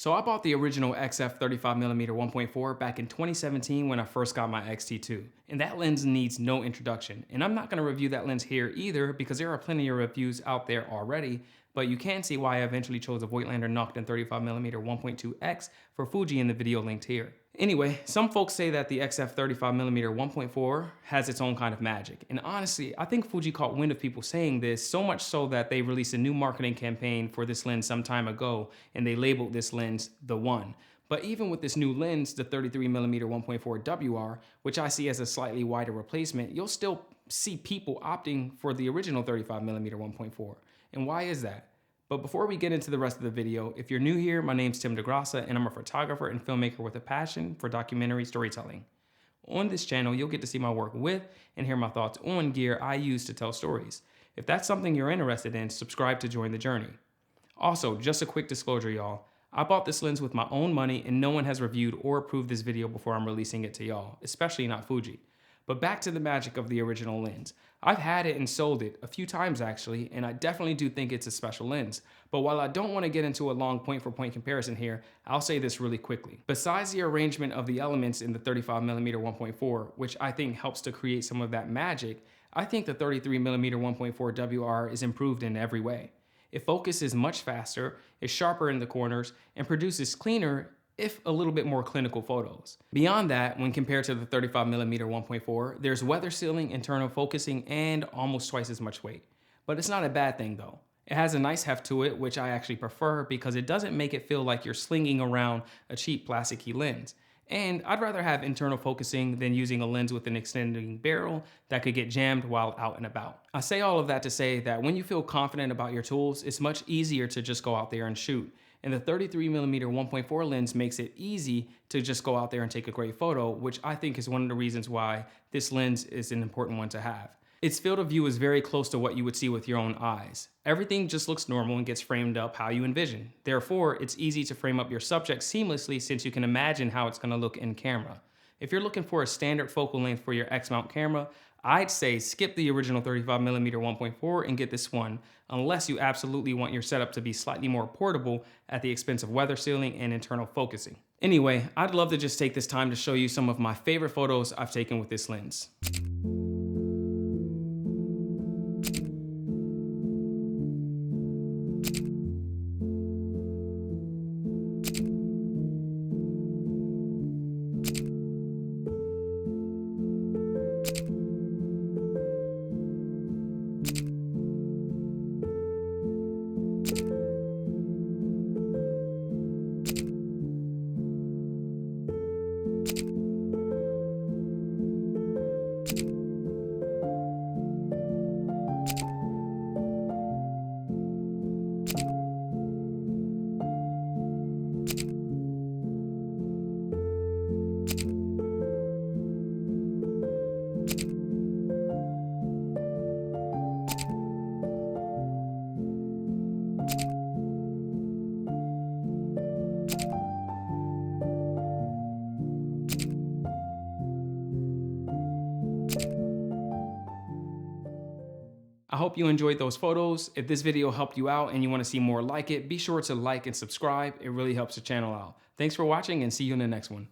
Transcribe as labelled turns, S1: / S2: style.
S1: So I bought the original XF 35mm 1.4 back in 2017 when I first got my XT2, and that lens needs no introduction. And I'm not going to review that lens here either because there are plenty of reviews out there already, but you can see why I eventually chose a Voigtlander Nokton 35mm 1.2x for Fuji in the video linked here. Anyway, some folks say that the XF 35mm 1.4 has its own kind of magic, and honestly, I think Fuji caught wind of people saying this, so much so that they released a new marketing campaign for this lens some time ago, and they labeled this lens the One. But even with this new lens, the 33mm 1.4 WR, which I see as a slightly wider replacement, you'll still see people opting for the original 35mm 1.4. And why is that? But before we get into the rest of the video, if you're new here, my name's Tim DeGrassa and I'm a photographer and filmmaker with a passion for documentary storytelling. On this channel, you'll get to see my work with and hear my thoughts on gear I use to tell stories. If that's something you're interested in, subscribe to join the journey. Also, just a quick disclosure, y'all. I bought this lens with my own money and no one has reviewed or approved this video before I'm releasing it to y'all, especially not Fuji. But back to the magic of the original lens. I've had it and sold it a few times actually, and I definitely do think it's a special lens. But while I don't want to get into a long point-for-point comparison here, I'll say this really quickly. Besides the arrangement of the elements in the 35mm 1.4, which I think helps to create some of that magic, I think the 33mm 1.4 WR is improved in every way. It focuses much faster, is sharper in the corners, and produces cleaner, if a little bit more clinical photos. Beyond that, when compared to the 35mm 1.4, there's weather sealing, internal focusing, and almost twice as much weight. But it's not a bad thing though. It has a nice heft to it, which I actually prefer because it doesn't make it feel like you're slinging around a cheap plasticky lens. And I'd rather have internal focusing than using a lens with an extending barrel that could get jammed while out and about. I say all of that to say that when you feel confident about your tools, it's much easier to just go out there and shoot. And the 33mm 1.4 lens makes it easy to just go out there and take a great photo, which I think is one of the reasons why this lens is an important one to have. Its field of view is very close to what you would see with your own eyes. Everything just looks normal and gets framed up how you envision. Therefore, it's easy to frame up your subject seamlessly since you can imagine how it's going to look in camera. If you're looking for a standard focal length for your X-mount camera, I'd say skip the original 35mm 1.4 and get this one, unless you absolutely want your setup to be slightly more portable at the expense of weather sealing and internal focusing. Anyway, I'd love to just take this time to show you some of my favorite photos I've taken with this lens. I hope you enjoyed those photos. If this video helped you out and you want to see more like it, be sure to like and subscribe. It really helps the channel out. Thanks for watching and see you in the next one.